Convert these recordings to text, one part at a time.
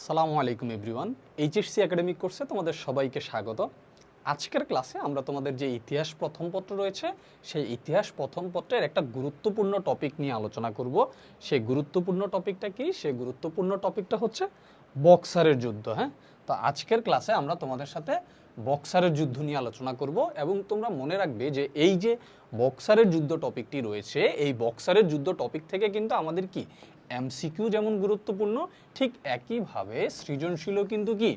সালামু আলাইকুম everyone. HSC academic কোর্সে তোমাদের সবাইকে স্বাগত। আজকের ক্লাসে আমরা তোমাদের যে ইতিহাস প্রথম পত্র রয়েছে সেই ইতিহাস প্রথম পত্রের একটা গুরুত্বপূর্ণ টপিক নিয়ে আলোচনা করব। সেই গুরুত্বপূর্ণ টপিকটা কি? সেই গুরুত্বপূর্ণ টপিকটা হচ্ছে বক্সারের যুদ্ধ। তো আজকের ক্লাসে আমরা তোমাদের সাথে বক্সারের যুদ্ধ নিয়ে আলোচনা করব এবং তোমরা মনে রাখবে যে এই যে বক্সারের যুদ্ধ টপিকটি রয়েছে, এই বক্সারের যুদ্ধ টপিক থেকে কিন্তু আমাদের কি এমসিকিউ যেমন গুরুত্বপূর্ণ, ঠিক একইভাবে সৃজনশীলও কিন্তু কি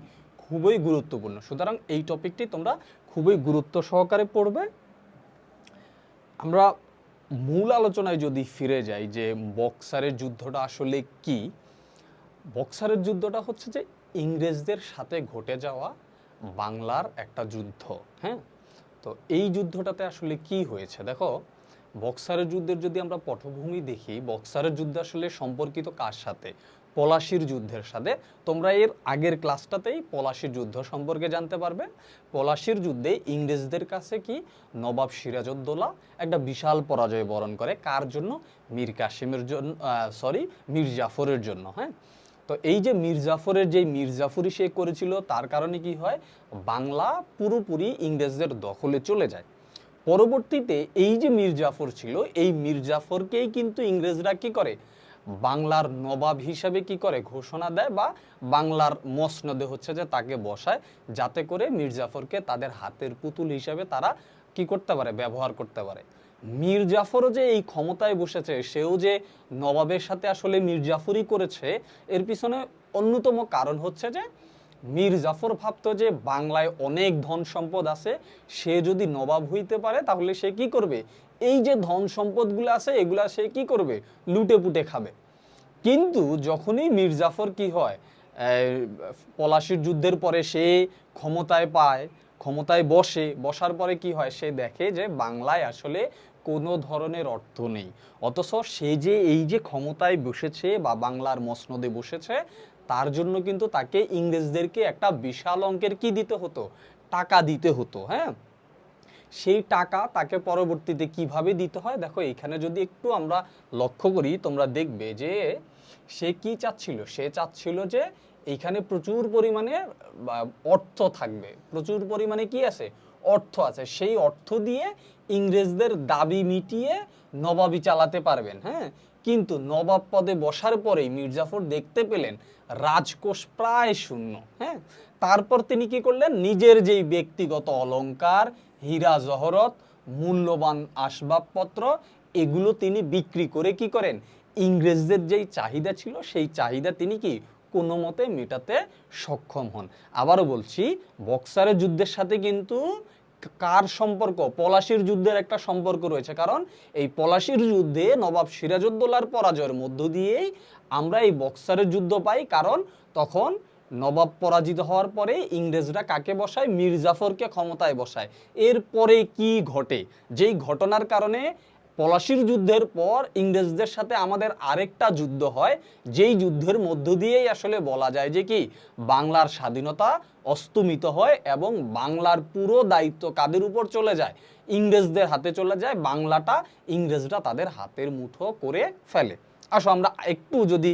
খুবই গুরুত্বপূর্ণ। সুতরাং এই টপিকটি তোমরা খুবই গুরুত্ব সহকারে পড়বে। আমরা মূল আলোচনায় যদি ফিরে যাই যে বক্সারের যুদ্ধটা আসলে কি, বক্সারের যুদ্ধটা হচ্ছে যে ইংরেজদের সাথে ঘটে যাওয়া বাংলার একটা যুদ্ধ। তো এই যুদ্ধটাতে আসলে কি হয়েছে দেখো, বক্সারের যুদ্ধের যদি আমরা পটভূমি দেখি, বক্সারের যুদ্ধ আসলে সম্পর্কিত কার সাথে? পলাশির যুদ্ধের সাথে। তোমরা এর আগের ক্লাসটাতেই পলাশির যুদ্ধ সম্পর্কে জানতে পারবে। পলাশির যুদ্ধে ইংরেজদের কাছে কি নবাব সিরাজউদ্দৌলা একটা বিশাল পরাজয় বরণ করে। কার জন্য? মীর কাসিমের জন্য, মীর জাফরের জন্য। তো এই যে মীর জাফরের যে মীর জাফরি সে করেছিল, তার কারণে কি হয়, বাংলা পুরোপুরি ইংরেজদের দখলে চলে যায়। পরবর্তীতে এই যে মীর জাফর ছিল, এই মীর জাফরকেই কিন্তু ইংরেজরা কি করে, বাংলার নবাব হিসাবে কি করে ঘোষণা দেয়, বা বাংলার মসনদে হচ্ছে যে তাকে বসায়, যাতে করে মীর জাফরকে তাদের হাতের পুতুল হিসাবে তারা কি করতে পারে, ব্যবহার করতে পারে। মীর জাফরও যে এই ক্ষমতায় বসেছে, সেও যে নবাবের সাথে আসলে মীর জাফরই করেছে, এর পিছনে অন্যতম কারণ হচ্ছে যে মীর জাফর ভাবতো যে বাংলায় অনেক ধন সম্পদ আছে, সে যদি নবাব হইতে পারে তাহলে সে কি করবে, এই যে ধন সম্পদগুলো আছে এগুলা সে কি করবে, লুটে পুটে খাবে। কিন্তু যখনই মীর জাফর কি হয়, পলাশির যুদ্ধের পরে সে ক্ষমতায় পায়, ক্ষমতায় বসার পরে কি হয়, সে দেখে যে বাংলায় আসলে কোনো ধরনের অর্থ নেই। অথচ সে যে এই যে ক্ষমতায় বসেছে বা বাংলার মসনদে বসেছে, তার জন্য কিন্তু তাকে ইংরেজদেরকে একটা বিশাল অঙ্কের কি দিতে হতো, টাকা দিতে হতো। সেই টাকা তাকে পরবর্তীতে কিভাবে দিতে হয় দেখো, এখানে যদি একটু আমরা লক্ষ্য করি, তোমরা দেখবে যে সে কি চাচ্ছিল, সে চাচ্ছিল যে এইখানে প্রচুর পরিমাণে অর্থ থাকবে, প্রচুর পরিমাণে কি আছে, অর্থ আছে, সেই অর্থ দিয়ে ইংরেজদের দাবি মিটিয়ে নবাবি চালাতে পারবেন। কিন্তু নবাব পদে বসার পরেই মীর জাফর দেখতে পেলেন রাজকোষ প্রায় শূন্য। তারপর তিনি কি করলেন, নিজের যেই ব্যক্তিগত অলংকার, হীরা জহরত, মূল্যবান আসবাবপত্র, এগুলো তিনি বিক্রি করে কি করেন, ইংরেজদের যেই চাহিদা ছিল সেই চাহিদা তিনি কি কোনো মতে মেটাতে সক্ষম হন। আবারও বলছি, বক্সারের যুদ্ধের সাথে কিন্তু কার সম্পর্ক, পলাশির যুদ্ধের একটা সম্পর্ক রয়েছে। কারণ এই পলাশির যুদ্ধে নবাব সিরাজউদ্দৌলার পরাজয়ের মধ্য দিয়েই আমরা এই বক্সারের যুদ্ধ পাই। কারণ তখন নবাব পরাজিত হওয়ার পরে ইংরেজরা কাকে বসায়, মীর জাফরকে ক্ষমতায় বসায়। এরপরে কি ঘটে, যেই ঘটনার কারণে পলাশির যুদ্ধের পর ইংরেজদের সাথে আমাদের আরেকটা যুদ্ধ হয়, যেই যুদ্ধের মধ্য দিয়েই আসলে বলা যায় যে কি বাংলার স্বাধীনতা অস্তমিত হয় এবং বাংলার পুরো দায়িত্ব কাদের উপর চলে যায়, ইংরেজদের হাতে চলে যায়। বাংলাটা ইংরেজরা তাদের হাতের মুঠো করে ফেলে। আসো আমরা একটু যদি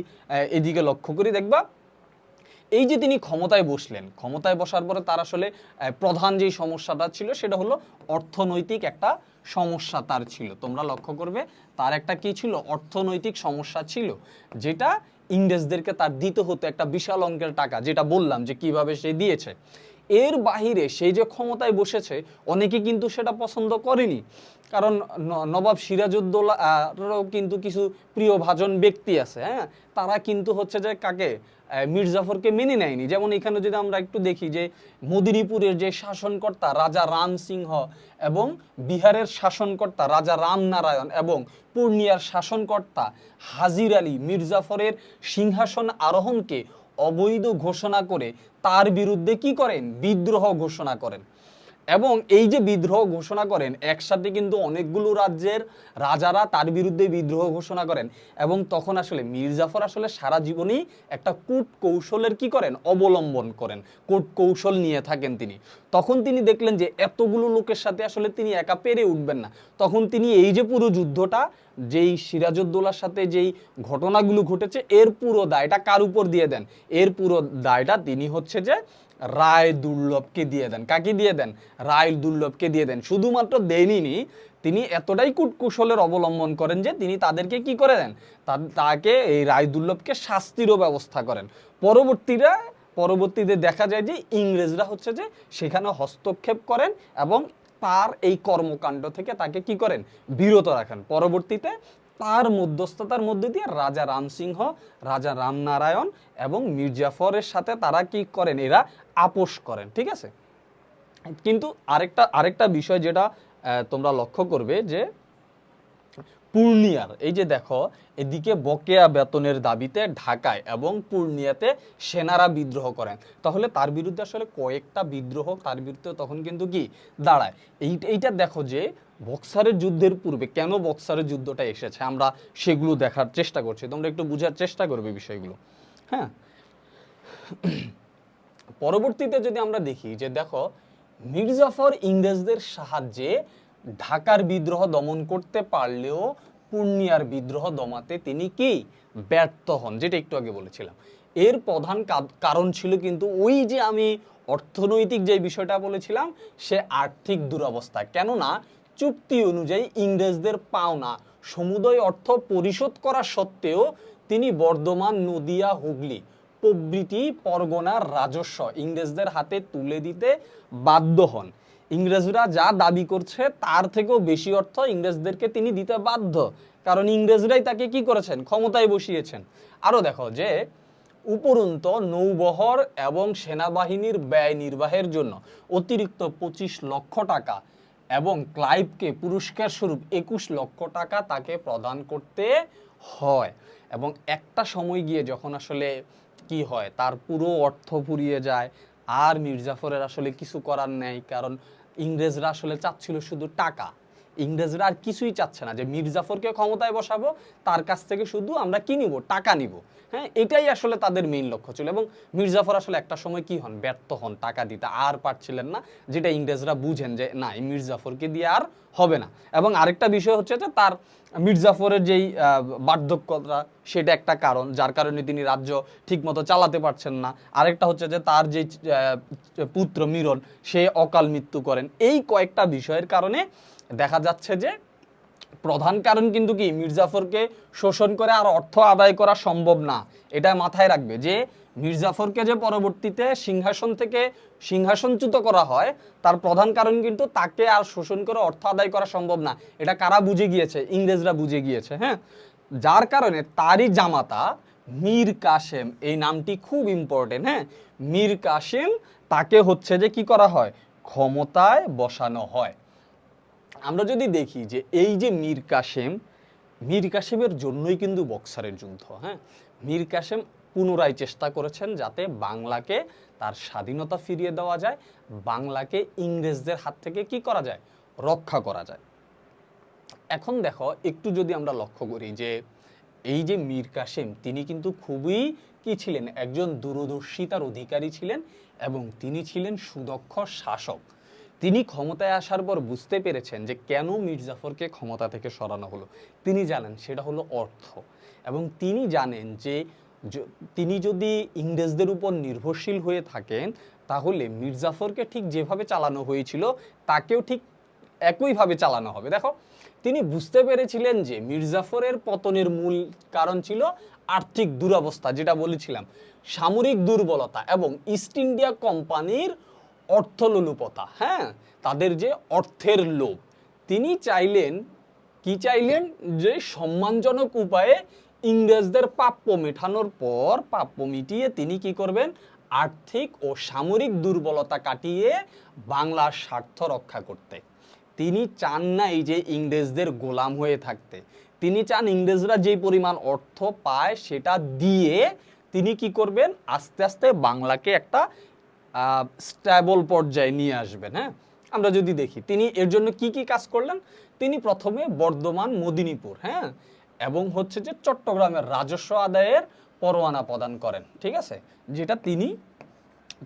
এদিকে লক্ষ্য করি, দেখবা এই যে তিনি ক্ষমতায় বসলেন, ক্ষমতায় বসার পরে তার আসলে প্রধান যেই সমস্যাটা ছিল সেটা হলো অর্থনৈতিক একটা সমস্যা তার ছিল। তোমরা লক্ষ্য করবে তার একটা কি ছিল, অর্থনৈতিক সমস্যা ছিল, যেটা ইংরেজদেরকে তার দিতে হতো একটা বিশাল অঙ্কের টাকা, যেটা বললাম যে কিভাবে সে দিয়েছে। এর বাহিরে সেই যে ক্ষমতায় বসেছে, অনেকে কিন্তু সেটা পছন্দ করেনি। কারণ নবাব সিরাজউদ্দৌলারও কিন্তু কিছু প্রিয়ভাজন ব্যক্তি আছে, তারা কিন্তু হচ্ছে যে কাকে, মীর জাফরকে মেনে নেয়নি। যেমন এখানে যদি আমরা একটু দেখি যে মদিনীপুরের যে শাসনকর্তা রাজা রাম সিংহ এবং বিহারের শাসনকর্তা রাজা রামনারায়ণ এবং পূর্ণিয়ার শাসনকর্তা হাজির আলী মীর জাফরের সিংহাসন আরোহণকে অবৈধ ঘোষণা করে তার বিরুদ্ধে কি করেন, বিদ্রোহ ঘোষণা করেন। এবং এই যে বিদ্রোহ ঘোষণা করেন, একসাথে কিন্তু অনেকগুলো রাজ্যের রাজারা তার বিরুদ্ধে বিদ্রোহ ঘোষণা করেন। এবং তখন আসলে মীর জাফর আসলে সারা জীবনই একটা কূট কৌশলের কি করেন, অবলম্বন করেন, কূট কৌশল নিয়ে থাকেন তিনি। তখন তিনি দেখলেন যে এতগুলো লোকের সাথে আসলে তিনি একা পেরে উঠবেন না। তখন তিনি এই যে পুরো যুদ্ধটা যেই সিরাজউদ্দৌলার সাথে যেই ঘটনাগুলো ঘটেছে এর পুরো দায়টা কার উপর দিয়ে দেন? এর পুরো দায়টা তিনি হচ্ছে যে রায় দুর্লভকে দিয়ে দেন। কাকে দিয়ে দেন? রায় দুর্লভকে দিয়ে দেন। শুধুমাত্র দেনইনি, তিনি এতটাই কূটকৌশলের অবলম্বন করেন যে তিনি তাদেরকে কি করে দেন? তাকে এই রায় দুর্লভকে শাস্তিরও ব্যবস্থা করেন। পরবর্তীতে দেখা যায় যে ইংরেজরা হচ্ছে যে সেখানে হস্তক্ষেপ করেন এবং তার এই কর্মকাণ্ড থেকে তাকে কি করেন? বিরত রাখেন। পরবর্তীতে তার মধ্যস্থতার মধ্যে দিয়ে রাজা রামসিংহ, রাজা রামনারায়ণ এবং মির্জাফরের সাথে তারা কি করেন? এরা আপোষ করেন। ঠিক আছে, কিন্তু আরেকটা বিষয় যেটা তোমরা লক্ষ্য করবে যে পূর্ণিয়ার এই যে দেখো, এদিকে বকেয়া বেতনের দাবিতে ঢাকায় এবং পূর্ণিয়াতে সেনারা বিদ্রোহ করেন। তাহলে তার বিরুদ্ধে আসলে কয়েকটা বিদ্রোহ তার বিরুদ্ধে তখন কিন্তু কি দাঁড়ায়। এইটা দেখো যে বক্সারের যুদ্ধের পূর্বে কেন বক্সারের যুদ্ধটা এসেছে, আমরা সেগুলো দেখার চেষ্টা করছি। তোমরা একটু বোঝার চেষ্টা করবে বিষয়গুলো। হ্যাঁ, পরবর্তীতে যদি আমরা দেখি যে দেখো, মির্জাফর ইংরেজদের সাহায্যে ঢাকার বিদ্রোহ দমন করতে পারলেও পূর্ণিয়ার বিদ্রোহ দমাতে তিনি কি ব্যর্থ হন, যেটা একটু আগে বলেছিলাম। এর প্রধান কারণ ছিল কিন্তু ওই যে আমি অর্থনৈতিক যে বিষয়টা বলেছিলাম, সে আর্থিক দুরবস্থা। কেননা চুক্তি অনুযায়ী ইংরেজদের পাওনা সমুদয় অর্থ পরিশোধ করা সত্ত্বেও তিনি বর্ধমান, নদিয়া, হুগলি প্রভৃতি পরগনার রাজস্ব ইংরেজদের হাতে তুলে দিতে বাধ্য হন। ইংরেজরা যা দাবি করছে তার থেকেও বেশি অর্থ ইংরেজদেরকে তিনি দিতে বাধ্য, কারণ ইংরেজরাই তাকে কি করেছেন? ক্ষমতায় বসিয়েছেন। আরো দেখো যে উপরন্ত নৌবহর এবং সেনাবাহিনীর ব্যয় নির্বাহের জন্য অতিরিক্ত 25 লক্ষ টাকা এবং ক্লাইভকে পুরস্কার স্বরূপ 21 লক্ষ টাকা তাকে প্রদান করতে হয়। এবং একটা সময় গিয়ে যখন আসলে কি হয়, তার পুরো অর্থ ফুরিয়ে যায়, আর মির্জাফরের আসলে কিছু করার নেই, কারণ ইংরেজরা আসলে চাচ্ছিল শুধু টাকা। ইংরেজরা আর কিছুই চাচ্ছে না যে মির্জাফরকে ক্ষমতায় বসাবো, তার কাছ থেকে শুধু আমরা কি নিব? টাকা নিব। হ্যাঁ, এটাই আসলে তাদের মেইন লক্ষ্য ছিল। এবং মির্জাফর আসলে একটা সময় কি হন? ব্যর্থ হন, টাকা দিতে আর পারছিলেন না, যেটা ইংরেজরা বুঝেন যে না, এই মির্জাফরকে দিয়ে আর হবে না। এবং আরেকটা বিষয় হচ্ছে যে তার মির্জাফরের যেই বার্ধক্যতা, সেটা একটা কারণ, যার কারণে তিনি রাজ্য ঠিকমতো চালাতে পারছেন না। আরেকটা হচ্ছে যে তার যে পুত্র মিরন, সে অকাল মৃত্যু করেন। এই কয়েকটা বিষয়ের কারণে দেখা যাচ্ছে যে প্রধান কারণ কিন্তু কি, মির্জাফরকে শোষণ করে আর অর্থ আদায় করা সম্ভব না। এটা মাথায় রাখবে যে মির্জাফরকে যে পরবর্তীতে সিংহাসন থেকে সিংহাসনচ্যুত করা হয়, তার প্রধান কারণ কিন্তু তাকে আর শোষণ করে অর্থ আদায় করা সম্ভব না। এটা কারা বুঝে গিয়েছে? ইংরেজরা বুঝে গিয়েছে। হ্যাঁ, যার কারণে তারই জামাতা মীর কাসেম, এই নামটি খুব ইম্পর্টেন্ট। হ্যাঁ, মীর কাসেম, তাকে হচ্ছে যে কি করা হয়? ক্ষমতায় বসানো হয়। আমরা যদি দেখি যে এই যে মীর কাসেমের জন্যই কিন্তু বক্সারের যুদ্ধ। হ্যাঁ, মীর কাসেম পুনরায় চেষ্টা করেছেন যাতে বাংলাকে তার স্বাধীনতা ফিরিয়ে দেওয়া যায়, বাংলাকে ইংরেজদের হাত থেকে কি করা যায়? রক্ষা করা যায়। এখন দেখো, একটু যদি আমরা লক্ষ্য করি যে এই যে মীর কাসেম, তিনি কিন্তু খুবই কি ছিলেন? একজন দূরদর্শিতার অধিকারী ছিলেন এবং তিনি ছিলেন সুদক্ষ শাসক। তিনি ক্ষমতায় আসার পর বুঝতে পেরেছেন যে কেন মির্জাফরকে ক্ষমতা থেকে সরানো হলো। তিনি জানেন সেটা হলো অর্থ, এবং তিনি জানেন যে তিনি যদি ইংরেজদের উপর নির্ভরশীল হয়ে থাকেন, তাহলে মির্জাফরকে ঠিক যেভাবে চালানো হয়েছিল তাকেও ঠিক একইভাবে চালানো হবে। দেখো, তিনি বুঝতে পেরেছিলেন যে মির্জাফরের পতনের মূল কারণ ছিল আর্থিক দুরবস্থা, যেটা বলেছিলাম, সামরিক দুর্বলতা এবং ইস্ট ইন্ডিয়া কোম্পানির অর্থলোলুপতা। হ্যাঁ, তাদের যে অর্থের লোভ। তিনি চাইলেন কি? চাইলেন যে সম্মানজনক উপায়ে ইংরেজদের প্রাপ্য মেটানোর পর, প্রাপ্য মিটিয়ে তিনি কি করবেন? আর্থিক ও সামরিক দুর্বলতা কাটিয়ে বাংলার স্বার্থ রক্ষা করতে। তিনি চান না এই যে ইংরেজদের গোলাম হয়ে থাকতে। তিনি চান ইংরেজরা যে পরিমাণ অর্থ পায় সেটা দিয়ে তিনি কি করবেন? আস্তে আস্তে বাংলাকে একটা স্ট্যাবল পর্যায়ে নিয়ে আসবেন। হ্যাঁ, আমরা যদি দেখি তিনি এর জন্য কি কি কাজ করলেন। তিনি প্রথমে বর্ধমান, মেদিনীপুর, হ্যাঁ, এবং হচ্ছে যে চট্টগ্রামের রাজস্ব আদায়ের পরোয়ানা প্রদান করেন। ঠিক আছে, যেটা তিনি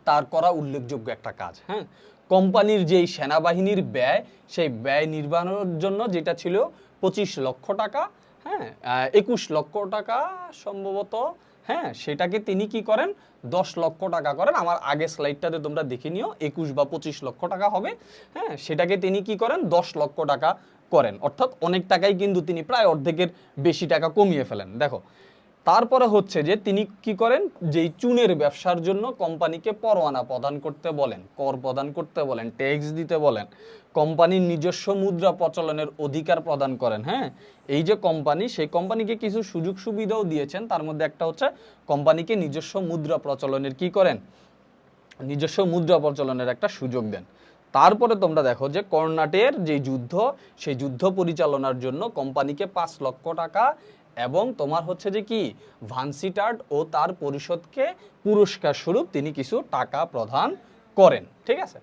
তার করা উল্লেখযোগ্য একটা কাজ। হ্যাঁ, কোম্পানির যেই সেনাবাহিনীর ব্যয়, সেই ব্যয় নির্বাহের জন্য যেটা ছিল 25 লক্ষ টাকা, হ্যাঁ 21 লক্ষ টাকা সম্ভবত, হ্যাঁ সেটাকে তিনি কি করেন 10 লক্ষ টাকা করেন। আমার আগে স্লাইডটাতে তোমরা দেখে নিও 21 বা 25 লক্ষ টাকা হবে, হ্যাঁ সেটাকে তিনি কি করেন 10 লক্ষ টাকা করেন, অর্থাৎ অনেক টাকাই কিন্তু তিনি প্রায় অর্ধেকের বেশি টাকা কমিয়ে ফেলেন। দেখো তারপরে হচ্ছে যে তিনি কি করেন, যেই চুনের ব্যবসার জন্য কোম্পানিকে পরোয়ানা প্রদান করতে বলেন, কর প্রদান করতে বলেন, ট্যাক্স দিতে বলেন, কোম্পানির নিজস্ব মুদ্রা প্রচলনের অধিকার প্রদান করেন। হ্যাঁ এই যে কোম্পানি, সেই কোম্পানিকে কিছু সুযোগ সুবিধাও দিয়েছেন, তার মধ্যে একটা হচ্ছে কোম্পানিকে নিজস্ব মুদ্রা প্রচলনের কি করেন, নিজস্ব মুদ্রা প্রচলনের একটা সুযোগ দেন। তারপরে তোমরা দেখো যে কর্ণাটের যে যুদ্ধ, সেই যুদ্ধ পরিচালনার জন্য কোম্পানিকে 5 লক্ষ টাকা এবং তোমার হচ্ছে যে কি ভানসিটার্ড ও তার পরিষদকে পুরস্কার স্বরূপ তিনি কিছু টাকা প্রদান করেন। ঠিক আছে,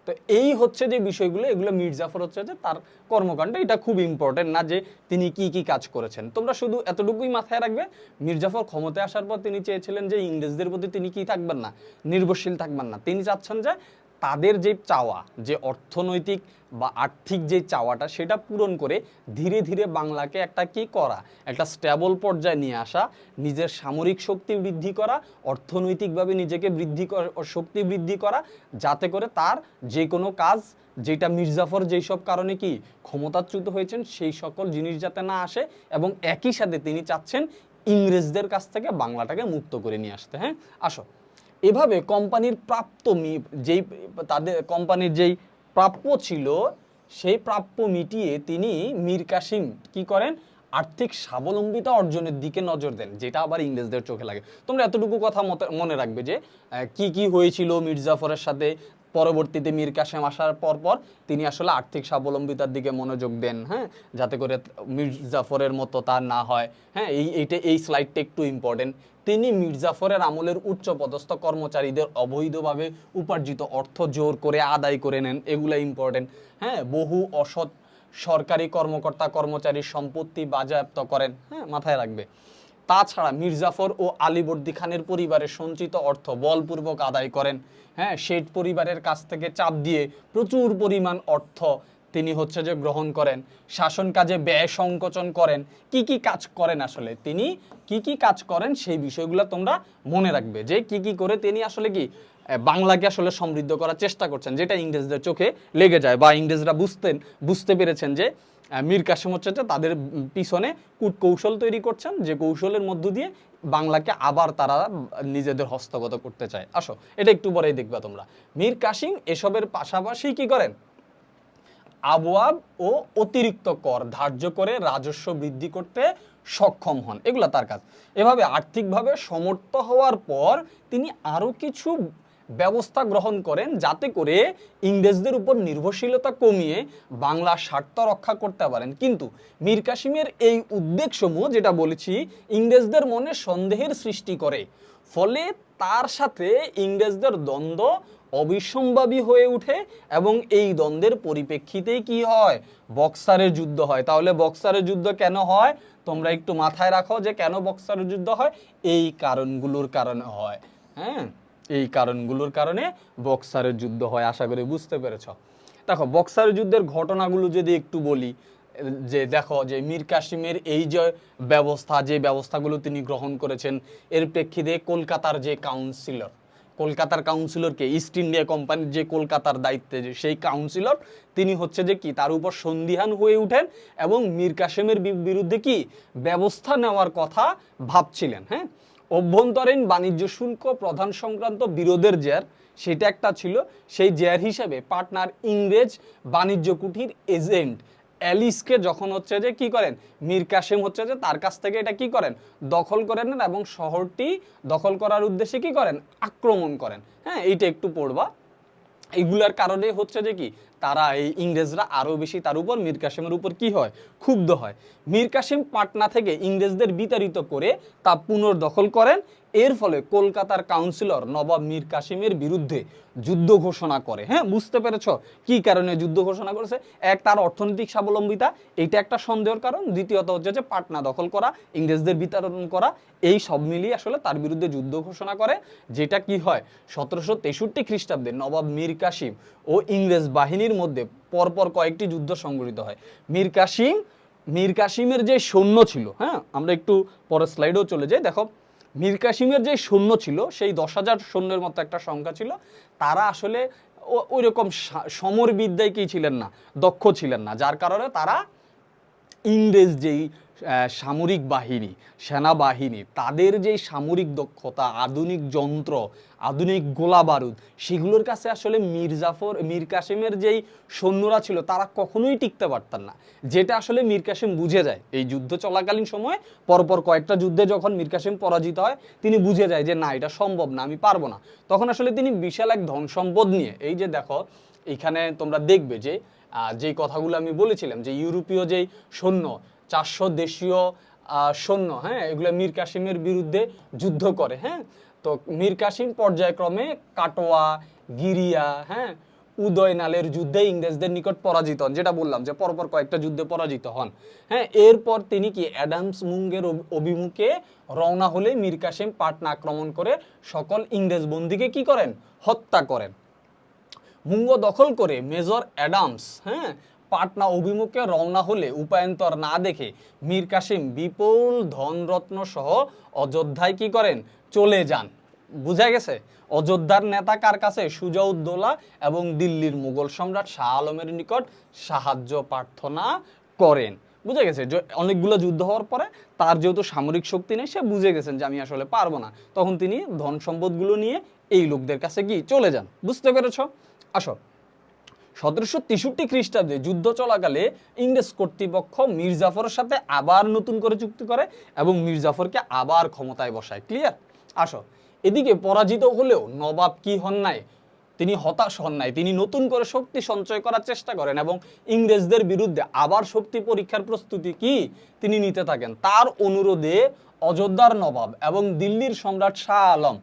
তো এই হচ্ছে যে বিষয়গুলো, এগুলো মির্জাফর হচ্ছে যে তার কর্মকাণ্ড, এটা খুব ইম্পর্টেন্ট না যে তিনি কি কি কাজ করেছেন, তোমরা শুধু এতটুকুই মাথায় রাখবে। মির্জাফর ক্ষমতায় আসার পর তিনি চেয়েছিলেন যে ইংরেজদের প্রতি তিনি কি থাকবেন না, নির্ভরশীল থাকবেন না। তিনি চাচ্ছেন যে তাদের যে চাওয়া, যে অর্থনৈতিক বা আর্থিক যে চাওয়াটা, সেটা পূরণ করে ধীরে ধীরে বাংলাকে একটা কি করা, একটা স্ট্যাবল পর্যায়ে নিয়ে আসা, নিজের সামরিক শক্তি বৃদ্ধি করা, অর্থনৈতিকভাবে নিজেকে শক্তি বৃদ্ধি করা, যাতে করে তার যে কোনো কাজ, যেটা মির্জাফর যেই সব কারণে কি ক্ষমতাচ্যুত হয়েছেন, সেই সকল জিনিস যাতে না আসে, এবং একই সাথে তিনি চাচ্ছেন ইংরেজদের কাছ থেকে বাংলাটাকে মুক্ত করে নিয়ে আসতে। হ্যাঁ আসো, এভাবে কোম্পানির প্রাপ্ত যেই তাদের কোম্পানির যেই প্রাপ্য ছিল, সেই প্রাপ্য মিটিয়ে তিনি মীর কাসিম কি করেন, আর্থিক স্বাবলম্বিতা অর্জনের দিকে নজর দেন, যেটা আবার ইংরেজদের চোখে লাগে। তোমরা এতটুকু কথা মনে রাখবে যে কি কি হয়েছিল মির্জাফরের সাথে। পরবর্তীতে মীর কাসেম আসার পর তিনি আসলে আর্থিক স্বাবলম্বিতার দিকে মনোযোগ দেন, হ্যাঁ যাতে করে মির্জাফরের মতো তার না হয়। হ্যাঁ এই স্লাইডটা একটু ইম্পর্টেন্ট। তিনি মির্জাফরের আমলের উচ্চপদস্থ কর্মচারীদের অবৈধভাবে উপার্জিত অর্থ জোর করে আদায় করে নেন, এগুলা ইম্পর্টেন্ট। হ্যাঁ বহু অসৎ সরকারি কর্মকর্তা কর্মচারীর সম্পত্তি বাজেয়াপ্ত করেন, হ্যাঁ মাথায় রাখবে। তাছাড়া মির্জাফর ও আলীবর্দী খানের পরিবারের সঞ্চিত অর্থ বলপূর্বক আদায় করেন। হ্যাঁ শেঠ পরিবারের কাছ থেকে চাপ দিয়ে প্রচুর পরিমাণ অর্থ তিনি হচ্ছে যে গ্রহণ করেন। শাসন কাজে ব্যয় সংকোচন করেন। কি কি কাজ করেন আসলে তিনি, কি কি কাজ করেন সেই বিষয়গুলো তোমরা মনে রাখবে, যে কি কি করে তিনি আসলে কি বাংলাকে আসলে সমৃদ্ধ করার চেষ্টা করছেন, যেটা ইংরেজদের চোখে লেগে যায়, বা ইংরেজরা বুঝতে পেরেছেন যে মীর কাসেম হচ্ছে যে তাদের পিছনে কূটকৌশল তৈরি করছেন, যে কৌশলের মধ্য দিয়ে বাংলাকে আবার তারা নিজেদের হস্তগত করতে চায়। আসো এটা একটু পরেই দেখবা তোমরা। মীর কাসিম এসবের পাশাপাশি কি করেন, আবওয়াব ও অতিরিক্ত কর ধার্য করে রাজস্ব বৃদ্ধি করতে সক্ষম হন, এগুলা তার কাজ। এভাবে আর্থিকভাবে সমর্থ হওয়ার পর তিনি আরো কিছু ব্যবস্থা গ্রহণ করেন, যাতে করে ইংরেজদের উপর নির্ভরশীলতা কমিয়ে বাংলার স্বার্থ রক্ষা করতে পারেন। কিন্তু মীর কাসিমের এই উদ্বেগসমূহ, যেটা বলেছি, ইংরেজদের মনে সন্দেহের সৃষ্টি করে, ফলে তার সাথে ইংরেজদের দ্বন্দ্ব অবিসম্ভাবী হয়ে ওঠে, এবং এই দ্বন্দ্বের পরিপ্রেক্ষিতেই কি হয়, বক্সারের যুদ্ধ হয়। তাহলে বক্সারের যুদ্ধ কেন হয় তোমরা একটু মাথায় রাখো, যে কেন বক্সারের যুদ্ধ হয়, এই কারণগুলোর কারণে হয়। হ্যাঁ এই কারণগুলোর কারণে বক্সারের যুদ্ধ হয়, আশা করি বুঝতে পেরেছ। দেখো বক্সারের যুদ্ধের ঘটনাগুলো যদি একটু বলি, যে দেখো যে মীর কাসিমের এই যে ব্যবস্থাগুলো তিনি গ্রহণ করেছেন, এর প্রেক্ষিতে কলকাতার যে কাউন্সিলর, কলকাতার কাউন্সিলরকে, ইস্ট ইন্ডিয়া কোম্পানির যে কলকাতার দায়িত্বে যে সেই কাউন্সিলর, তিনি হচ্ছে যে কি তার উপর সন্দিহান হয়ে উঠেন এবং মীর কাসেমের বিরুদ্ধে কি ব্যবস্থা নেওয়ার কথা ভাবছিলেন। হ্যাঁ অভ্যন্তরীণ বাণিজ্য শুল্ক প্রধান সংক্রান্ত বিরোধের জের, সেটা একটা ছিল। সেই জের হিসেবে পাটনার ইংরেজ বাণিজ্য কুঠির এজেন্ট অ্যালিসকে যখন হচ্ছে যে কি করেন, মীর কাসেম হচ্ছে যে তার কাছ থেকে এটা কি করেন, দখল করে নেন, এবং শহরটি দখল করার উদ্দেশ্যে কি করেন, আক্রমণ করেন। হ্যাঁ এইটা একটু পড়বা। এইগুলার কারণে হচ্ছে যে কি তারা এই ইংরেজরা আরো বেশি তার উপর, মীর কাসেমের উপর কি হয়, ক্ষুব্ধ হয়। মীর কাসেম পাটনা থেকে ইংরেজদের বিতাড়িত করে তা পুনর্দখল করেন। এর ফলে কলকাতার কাউন্সিলর নবাব মীর কাসিমের বিরুদ্ধে যুদ্ধ ঘোষণা করে। হ্যাঁ বুঝতে পেরেছ কি কারণে যুদ্ধ ঘোষণা করেছে? এক, তার অর্থনৈতিক স্বাবলম্বিতা, এইটা একটা সন্দেহের কারণ। দ্বিতীয়ত হচ্ছে যে পাটনা দখল করা, ইংরেজদের বিতাড়ন করা, এই সব মিলিয়ে আসলে তার বিরুদ্ধে যুদ্ধ ঘোষণা করে। যেটা কি হয়, 1763 খ্রিস্টাব্দে নবাব মীর কাসিম ও ইংরেজ বাহিনীর মধ্যে পরপর কয়েকটি যুদ্ধ সংঘটিত হয়। মীর কাসিম মীর কাসিমের যে সৈন্য ছিল, হ্যাঁ আমরা একটু পরের স্লাইডেও চলে যাই। দেখো মীর কাসিমের যে সৈন্য ছিল সেই 10,000 সৈন্যের মতো একটা সংখ্যা ছিল। তারা আসলে ওই রকম সমর বিদ্যায় কি ছিলেন না, দক্ষ ছিলেন না, যার কারণে তারা ইংরেজ যেই সামরিক বাহিনী, সেনাবাহিনী, তাদের যেই সামরিক দক্ষতা, আধুনিক যন্ত্র, আধুনিক গোলা বারুদ, সেগুলোর কাছে আসলে মীর কাসিমের যেই সৈন্যরা ছিল তারা কখনোই টিকতে পারতেন না। যেটা আসলে মীর কাসিম বুঝে যায় এই যুদ্ধ চলাকালীন সময়ে, পরপর কয়েকটা যুদ্ধে যখন মীর কাসিম পরাজিত হয় তিনি বুঝে যায় যে না, এটা সম্ভব না, আমি পারবো না। তখন আসলে তিনি বিশাল এক ধন সম্পদ নিয়ে, এই যে দেখো এইখানে তোমরা দেখবে যে যেই কথাগুলো আমি বলেছিলাম যে ইউরোপীয় যেই সৈন্য 400 দেশীয় সৈন্য, হ্যাঁ এগুলো মীর কাসিমের বিরুদ্ধে যুদ্ধ করে। হ্যাঁ, তো মীর কাসিম পর্যায়ক্রমে কাটোয়া, গিরিয়া, হ্যাঁ উদয়নালের যুদ্ধে ইংরেজদের নিকট পরাজিত হন, যেটা বললাম যে পরপর কয়েকটা যুদ্ধে পরাজিত হন। হ্যাঁ, এরপর তিনি কি অ্যাডামস মুঙ্গের অভিমুখে রওনা হলে মীর কাসিম পাটনা আক্রমণ করে সকল ইংরেজ বন্দীকে কি করেন, হত্যা করেন। মুঙ্গ দখল করে মেজর অ্যাডামস, হ্যাঁ পাটনা অভিমুখে রওনা হলে উপায়ন্তর না দেখে মীর কাসিম বিপুল ধনরত্ন সহ অযোধ্যায় কি করেন, চলে যান। বুঝা গেছে? অযোধ্যার নেতা কার কাছে? সুজা-উদ-দৌলা এবং দিল্লির মুঘল সম্রাট শাহ আলমের নিকট সাহায্য প্রার্থনা করেন। বুঝে গেছে? অনেকগুলো যুদ্ধ হওয়ার পরে তার যেহেতু সামরিক শক্তি নেই, সে বুঝে গেছেন যে আমি আসলে পারবো না, তখন তিনি ধন সম্পদগুলো নিয়ে এই লোকদের কাছে কি চলে যান। বুঝতে পেরেছ? আসো, 1763 খ্রিস্টাব্দে যুদ্ধ চলাকালে ইংরেজ কর্তৃপক্ষ মীর জাফরের সাথে আবার নতুন করে চুক্তি করে এবং মীর জাফরকে আবার ক্ষমতায় বসায়। ক্লিয়ার? আসো, এদিকে পরাজিত হলেও নবাব কি হন নাই, তিনি হতাশ হন নাই, তিনি নতুন করে শক্তি সঞ্চয় করার চেষ্টা করেন এবং ইংরেজদের বিরুদ্ধে আবার শক্তি পরীক্ষার প্রস্তুতি কি তিনি নিতে থাকেন। তার অনুরোধে অযোধ্যার নবাব এবং দিল্লির সম্রাট শাহ আলম,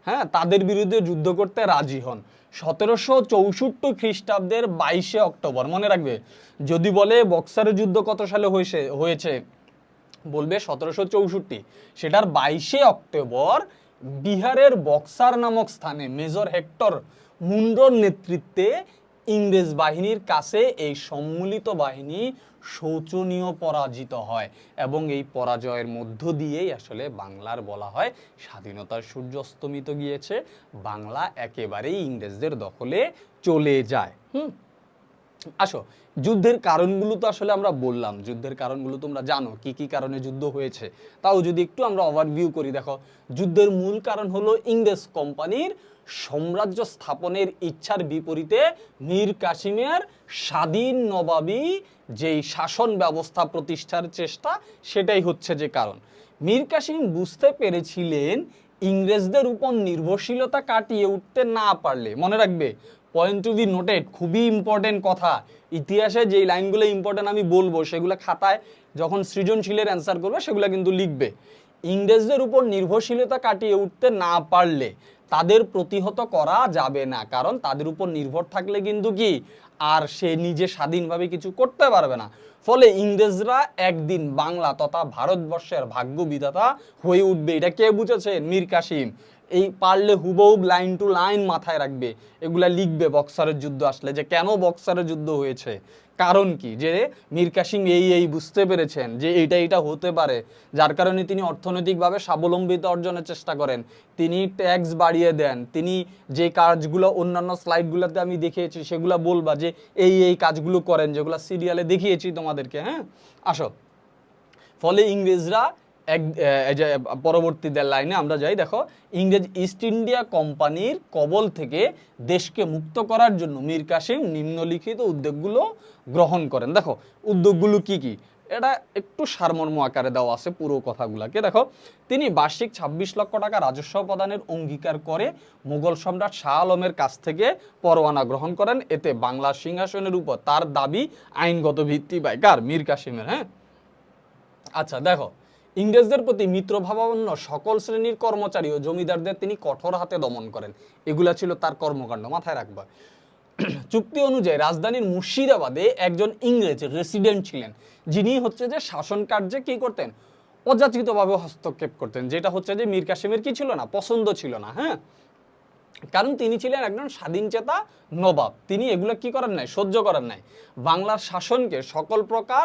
হ্যাঁ তাদের বিরুদ্ধে যুদ্ধ করতে রাজি হন। 1764 খ্রিস্টাব্দের 22শে অক্টোবর, মনে রাখবে যদি বলে বক্সারের যুদ্ধ কত সালে হয়েছে বলবে 1764, সেটার 22শে অক্টোবর বিহারের বক্সার নামক স্থানে মেজর হেক্টর মুন্ডোর নেতৃত্বে ইংরেজ বাহিনীর কাছে এই সম্মিলিত বাহিনী শোচনীয় পরাজিত হয় এবং এই পরাজয়ের মধ্য দিয়েই আসলে বাংলার বলা হয় স্বাধীনতার সূর্য অস্তমিত গিয়েছে, বাংলা একেবারেই ইংরেজদের দখলে চলে যায়। আসো, যুদ্ধের কারণগুলো তো আসলে আমরা বললাম, যুদ্ধের কারণগুলো তোমরা জানো কি কি কারণে যুদ্ধ হয়েছে, তাও যদি একটু আমরা ওভারভিউ করি। দেখো, যুদ্ধের মূল কারণ হলো ইংরেজ কোম্পানির সাম্রাজ্য স্থাপনের ইচ্ছার বিপরীতে মীর কাসিমের স্বাধীন নবাবী যেই শাসন ব্যবস্থা প্রতিষ্ঠার চেষ্টা, সেটাই হচ্ছে যে কারণ। মীর কাসিম বুঝতে পেরেছিলেন ইংরেজদের উপর নির্ভরশীলতা কাটিয়ে উঠতে না পারলে, মনে রাখবে পয়েন্ট টু বি নোটেড, খুবই ইম্পর্টেন্ট কথা, ইতিহাসে যেই লাইনগুলো ইম্পর্টেন্ট আমি বলবো সেগুলো খাতায় যখন সৃজনশীলের অ্যান্সার করবে সেগুলো কিন্তু লিখবে। ইংরেজদের উপর নির্ভরশীলতা কাটিয়ে উঠতে না পারলে তাদের প্রতিহত করা যাবে না, কারণ তাদের উপর নির্ভর থাকলে কিন্তু কি আর সে নিজে স্বাধীনভাবে কিছু করতে পারবে না। ফলে ইংরেজরা একদিন বাংলা তথা ভারতবর্ষের ভাগ্য বিধাতা হয়ে উঠবে, এটা কে বুঝেছে? মীর কাসিম। এই পারলে হুবহু লাইন টু লাইন মাথায় রাখবে, এগুলা লিখবে বক্সারের যুদ্ধ আসলে যে কেন বক্সারের যুদ্ধ হয়েছে, কারণ কি, যে মীর কাসিম এই বুঝতে পেরেছেন যে এটা হতে পারে, যার কারণে তিনি অর্থনৈতিকভাবে স্বাবলম্বিতা অর্জনের চেষ্টা করেন, তিনি ট্যাক্স বাড়িয়ে দেন, তিনি যে কাজগুলো অন্যান্য স্লাইডগুলোতে আমি দেখিয়েছি সেগুলো বলবা যে এই কাজগুলো করেন যেগুলো সিরিয়ালে দেখিয়েছি তোমাদেরকে। হ্যাঁ, আসো, ফলে ইংরেজরা পরবর্তী লাইনে আমরা যাই। দেখো, ইংরেজ ইস্ট ইন্ডিয়া কোম্পানির কবল থেকে দেশকে মুক্ত করার জন্য মীর কাসিম নিম্নলিখিত উদ্যোগগুলো গ্রহণ করেন। দেখো উদ্যোগগুলো কি কি, এটা একটু সারমর্ম আকারে দেওয়া আছে পুরো কথাগুলোকে। দেখো, তিনি বার্ষিক 26 লক্ষ টাকা রাজস্ব প্রদানের অঙ্গীকার করে মুঘল সম্রাট শাহ আলমের কাছ থেকে পরোয়ানা গ্রহণ করেন। এতে বাংলার সিংহাসনের উপর তার দাবি আইনগত ভিত্তি পায়। কার? মীর কাসিমের। হ্যাঁ, আচ্ছা দেখো, ইংরেজদের প্রতি মিত্রভাবাপন্ন সকল শ্রেণীর কর্মচারী ও জমিদারদের তিনি কঠোর হাতে দমন করেন। এগুলা ছিল তার কর্মকাণ্ড, মাথায় রাখবা। চুক্তি অনুযায়ী রাজধানীর মুর্শিদাবাদে একজন ইংরেজ রেসিডেন্ট ছিলেন, যিনি হচ্ছে যে শাসন কার্যে কি করতেন, অযাচিতভাবে হস্তক্ষেপ করতেন, যেটা হচ্ছে যে মীর কাসিমের কি ছিল না, পছন্দ ছিল না। হ্যাঁ, কারণ তিনি ছিলেন একজন স্বাধীনচেতা নবাব, তিনি এগুলো কি করেন নাই, সহ্য করেন নাই। বাংলার শাসনকে সকল প্রকার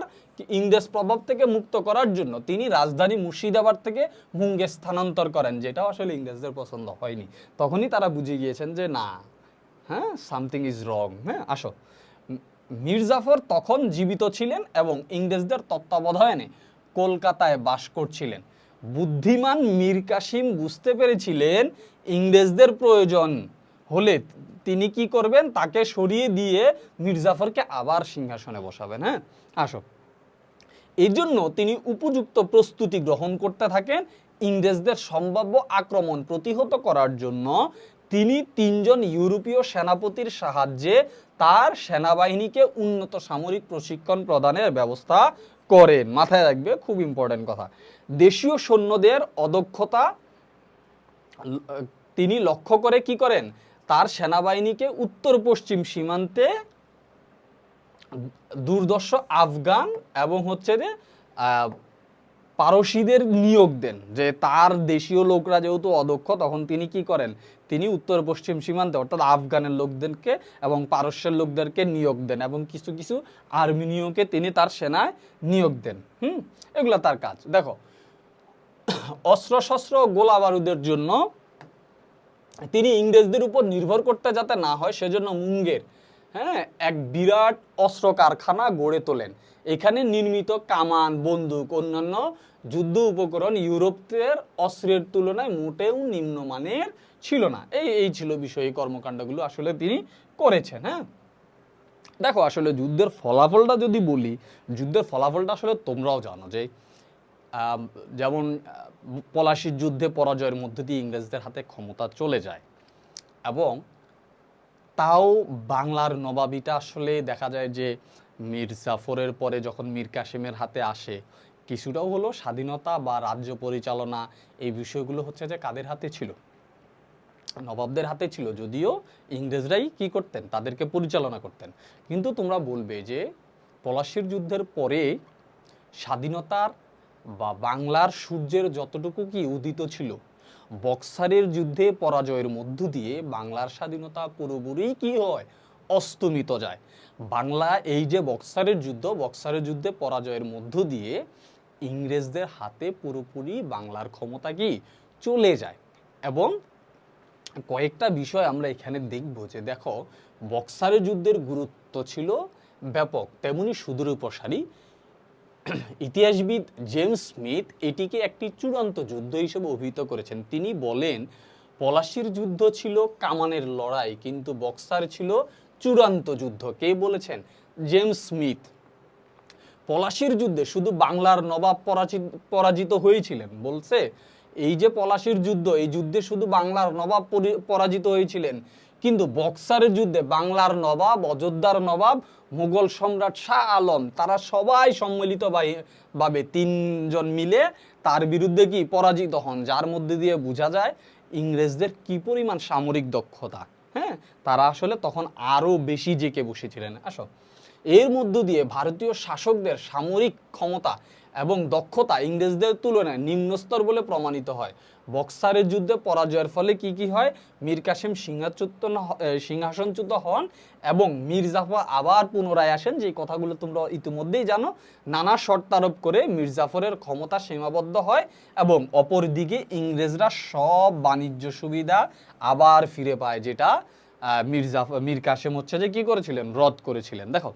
ইংরেজ প্রভাব থেকে মুক্ত করার জন্য তিনি রাজধানী মুর্শিদাবাদ থেকে মুঙ্গের স্থানান্তর করেন, যেটা আসলে ইংরেজদের পছন্দ হয়নি। তখনই তারা বুঝে গিয়েছেন যে না, হ্যাঁ, সামথিং ইজ রং। হ্যাঁ, আসো। মীর জাফর তখন জীবিত ছিলেন এবং ইংরেজদের তত্ত্বাবধানে কলকাতায় বাস করছিলেন। বুদ্ধিমান মীর কাসিম বুঝতে পেরেছিলেন ইংরেজদের প্রয়োজন হলে তিনি কি করবেন, তাকে সরিয়ে দিয়ে মীর জাফরকে আবার সিংহাসনে বসাবেন। হ্যাঁ, আসো। এই জন্য তিনি উপযুক্ত প্রস্তুতি গ্রহণ করতে থাকেন। ইংরেজদের সম্ভাব্য আক্রমণ প্রতিহত করার জন্য তিনি 3 জন ইউরোপীয় সেনাপতির সাহায্যে তার সেনাবাহিনীকে উন্নত সামরিক প্রশিক্ষণ প্রদানের ব্যবস্থা করেন। মাথায় রাখবে, খুব ইম্পর্টেন্ট কথা। দেশীয় সৈন্যদের অদক্ষতা তিনি লক্ষ্য করে কি করেন, তার সেনাবাহিনীকে উত্তর পশ্চিম সীমান্তে দুর্দর্শ আফগান এবং হচ্ছে যে পারসীদের নিয়োগ দেন। যে তার দেশীয় লোকরা যেহেতু অদক্ষ, তখন তিনি কি করেন, তিনি উত্তর পশ্চিম সীমান্তে অর্থাৎ আফগানের লোকদেরকে এবং পারস্যের লোকদেরকে নিয়োগ দেন এবং কিছু কিছু আর্মেনীয়কে তিনি তার সেনায় নিয়োগ দেন। এগুলো তার কাজ। দেখো, অস্ত্রশস্ত্র গোলা বারুদের জন্য তিনি ইংরেজদের উপর নির্ভর করতে যাতে না হয় সেজন্য মুঙ্গের, হ্যাঁ, এক বিরাট অস্ত্র কারখানা গড়ে তোলেন। এখানে নির্মিত কামান, বন্দুক, অন্যান্য যুদ্ধ উপকরণ ইউরোপের অস্ত্রের তুলনায় মোটেও নিম্নমানের ছিল না। এই ছিল বিষয়, কর্মকাণ্ডগুলো আসলে তিনি করেছেন। হ্যাঁ, দেখো, আসলে যুদ্ধের ফলাফলটা যদি বলি, যুদ্ধের ফলাফলটা আসলে তোমরাও জানো যে যেমন পলাশির যুদ্ধে পরাজয়ের মধ্যে দিয়ে ইংরেজদের হাতে ক্ষমতা চলে যায় এবং তাও বাংলার নবাবিটা আসলে দেখা যায় যে মীর জাফরের পরে যখন মীর কাসিমের হাতে আসে, কিছুটাও হলো স্বাধীনতা বা রাজ্য পরিচালনা, এই বিষয়গুলো হচ্ছে যে কাদের হাতে ছিল, নবাবদের হাতে ছিল। যদিও ইংরেজরাই কি করতেন, তাদেরকে পরিচালনা করতেন। কিন্তু তোমরা বলবে যে পলাশির যুদ্ধের পরে স্বাধীনতার বা বাংলার সূর্যের যতটুকু কি উদিত ছিল, বক্সারের যুদ্ধে পরাজয়ের মধ্য দিয়ে বাংলার স্বাধীনতা পুরোপুরি কি হয়, অস্তমিত যায়। বাংলা এই যে বক্সারের যুদ্ধে পরাজয়ের মধ্য দিয়ে ইংরেজদের হাতে পুরোপুরি বাংলার ক্ষমতা কি চলে যায়। এবং কয়েকটা বিষয় আমরা এখানে দেখব যে দেখো, বক্সারের যুদ্ধের গুরুত্ব ছিল ব্যাপক, তেমনি সুদূর প্রসারী। ইতিহাসবিদ জেমস স্মিথ এটিকে একটি চূড়ান্ত যুদ্ধ হিসেবে অভিহিত করেছেন। তিনি বলেন, পলাশির যুদ্ধ ছিল কামানের লড়াই, কিন্তু বক্সার ছিল চূড়ান্ত যুদ্ধ। কে বলেছেন? James Smith. পলাশির যুদ্ধে শুধু বাংলার নবাব পরাজিত হয়েছিলেন, বলছে এই যে পলাশির যুদ্ধ, এই যুদ্ধে শুধু বাংলার নবাব পরাজিত হয়েছিলেন, কিন্তু বক্সারের যুদ্ধে বাংলার নবাব, অযোধ্যার নবাব, মুঘল সম্রাট শাহ আলম, তারা সবাই সম্মিলিতভাবে 3 জন মিলে তার বিরুদ্ধে কি পরাজিত হন, যার মধ্যে দিয়ে বোঝা যায় ইংরেজদের কি পরিমাণ সামরিক দক্ষতা। হ্যাঁ, তারা আসলে তখন আরো বেশি জেকে বসেছিলেন। আসো, এর মধ্য দিয়ে ভারতীয় শাসকদের সামরিক ক্ষমতা এবং দক্ষতা ইংরেজদের তুলনায় নিম্নস্তর বলে প্রমাণিত হয়। বক্সারের যুদ্ধে পরাজয়ের ফলে কি হয়, মীর কাসিম সিংহাসনচ্যুত হন এবং মীর জাফর আবার পুনরায় আসেন, যে কথাগুলো তোমরা ইতিমধ্যেই জানো। নানা শর্ত আরোপ করে মীর জাফরের ক্ষমতা সীমাবদ্ধ হয় এবং অপরদিকে ইংরেজরা সব বাণিজ্য সুবিধা আবার ফিরে পায়, যেটা মীর কাসিম হচ্ছে যে কি করেছিলেন, রদ করেছিলেন। দেখো,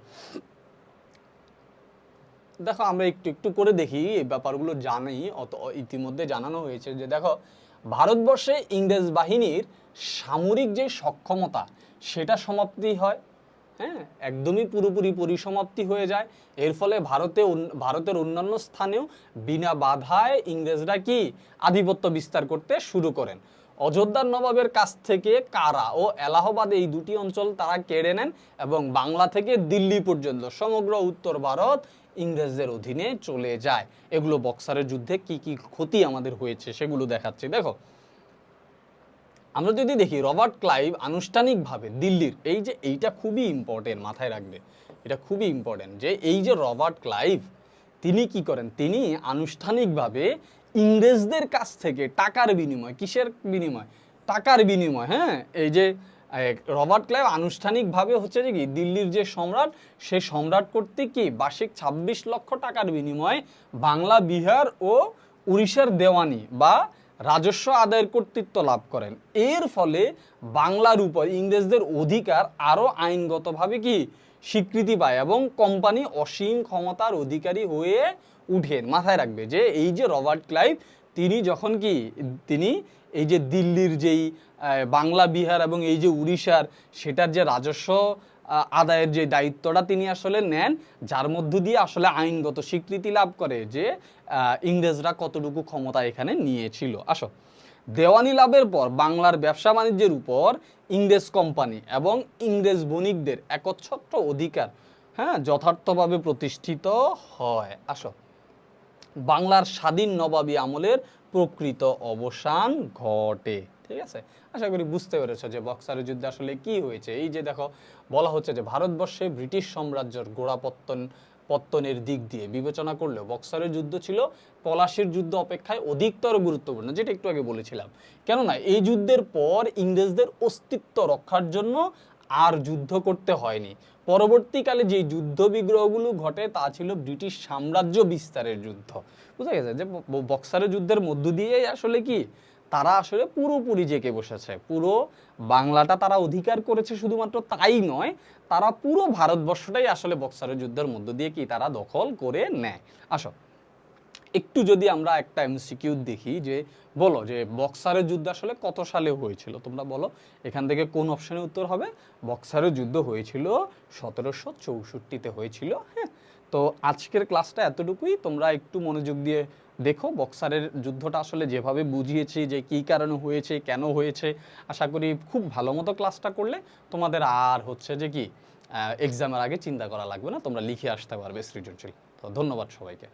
আমরা একটু করে দেখি, এই ব্যাপারগুলো জানি, ইতিমধ্যে জানানো হয়েছে যে দেখো, ভারতবর্ষে ইংরেজ বাহিনীর সামরিক যে সক্ষমতা সেটা সমাপ্তি হয়। হ্যাঁ, একদমই পুরোপুরি পরিসমাপ্তি হয়ে যায়। এর ফলে ভারতের অন্যান্য স্থানেও বিনা বাধায় ইংরেজরা কি আধিপত্য বিস্তার করতে শুরু করেন। অযোধ্যার নবাবের কাছ থেকে কারা ও এলাহাবাদ, এই দুটি অঞ্চল তারা কেড়ে নেন এবং বাংলা থেকে দিল্লি পর্যন্ত সমগ্র উত্তর ভারত ইংরেজদের অধীনে চলে যায়। এগুলো বক্সারের যুদ্ধে কি কি ক্ষতি আমাদের হয়েছে সেগুলো দেখাচ্ছে। দেখো, আমরা যদি দেখি রবার্ট ক্লাইভ আনুষ্ঠানিকভাবে দিল্লির, এইটা খুবই ইম্পর্টেন্ট, মাথায় রাখবে, এটা খুবই ইম্পর্টেন্ট যে এই যে রবার্ট ক্লাইভ, তিনি কি করেন, তিনি আনুষ্ঠানিকভাবে ইংরেজদের কাছ থেকে টাকার বিনিময়, কিসের বিনিময়, টাকার বিনিময়, হ্যাঁ, এই যে রবার্ট ক্লাইভ আনুষ্ঠানিকভাবে হচ্ছে যে কি দিল্লির যে সম্রাট, সেই সম্রাট কর্তৃক কি বার্ষিক 26 লক্ষ টাকার বিনিময়ে বাংলা, বিহার ও উড়িষ্যার দেওয়ানি বা রাজস্ব আদায়ের কর্তৃত্ব লাভ করেন। এর ফলে বাংলার উপর ইংরেজদের অধিকার আরও আইনগতভাবে কি স্বীকৃতি পায় এবং কোম্পানি অসীম ক্ষমতার অধিকারী হয়ে উঠেন। মাথায় রাখবে যে এই যে রবার্ট ক্লাইভ তিনি যখন কি তিনি এই যে দিল্লির যেই বাংলা, বিহার এবং এই যে উড়িষ্যার সেটার যে রাজস্ব আদায়ের যে দায়িত্বটা তিনি আসলে নেন, যার মধ্য দিয়ে আসলে আইনগত স্বীকৃতি লাভ করে যে ইংরেজরা কতটুকু ক্ষমতা এখানে নিয়েছিল। আসো, দেওয়ানি লাভের পর বাংলার ব্যবসা বাণিজ্যের উপর ইংরেজ কোম্পানি এবং ইংরেজ বণিকদের একচ্ছত্র অধিকার যথার্থভাবে প্রতিষ্ঠিত হয়। আসো, বাংলার স্বাধীন নবাবী আমলের প্রকৃত অবসান ঘটে। ঠিক আছে, আশা করি বুঝতে পেরেছো যে বক্সারের যুদ্ধে আসলে কি হয়েছে। এই যে দেখো বলা হচ্ছে যে ভারতবর্ষে ব্রিটিশ সাম্রাজ্যের পত্তনের দিক দিয়ে বিবেচনা করলেও বক্সারের যুদ্ধ ছিল পলাশির যুদ্ধ অপেক্ষায় অধিকতর গুরুত্বপূর্ণ, যেটা একটু আগে বলেছিলাম। কেননা এই যুদ্ধের পর ইংরেজদের অস্তিত্ব রক্ষার জন্য আর যুদ্ধ করতে হয়নি। পরবর্তীকালে যে যুদ্ধ বিগ্রহগুলো ঘটে তা ছিল ব্রিটিশ সাম্রাজ্য বিস্তারের যুদ্ধ। বুঝা গেছে যে বক্সারের যুদ্ধের মধ্য দিয়েই আসলে কি তারা আসলে পুরোপুরি জেকে বসেছে, পুরো বাংলাটা তারা অধিকার করেছে। শুধুমাত্র তাই নয়, তারা পুরো ভারতবর্ষটাই আসলে বক্সারের যুদ্ধের মধ্য দিয়ে কি তারা দখল করে নেয়। আসো, একটু যদি আমরা একটা এমসিকিউ দেখি যে বলো যে বক্সারের যুদ্ধ আসলে কত সালে হয়েছিল, তোমরা বলো এখান থেকে কোন অপশনের উত্তর হবে? বক্সারের যুদ্ধ হয়েছিল 1764-তে হয়েছিল। হ্যাঁ, তো আজকের ক্লাসটা এতটুকুই। তোমরা একটু মনোযোগ দিয়ে দেখো বক্সারের যুদ্ধটা আসলে যেভাবে বুঝিয়েছি যে কী কারণে হয়েছে, কেন হয়েছে। আশা করি খুব ভালো মতো ক্লাসটা করলে তোমাদের আর হচ্ছে যে কি এক্সামের আগে চিন্তা করা লাগবে না, তোমরা লিখে আসতে পারবে সৃজনশীল। তো ধন্যবাদ সবাইকে।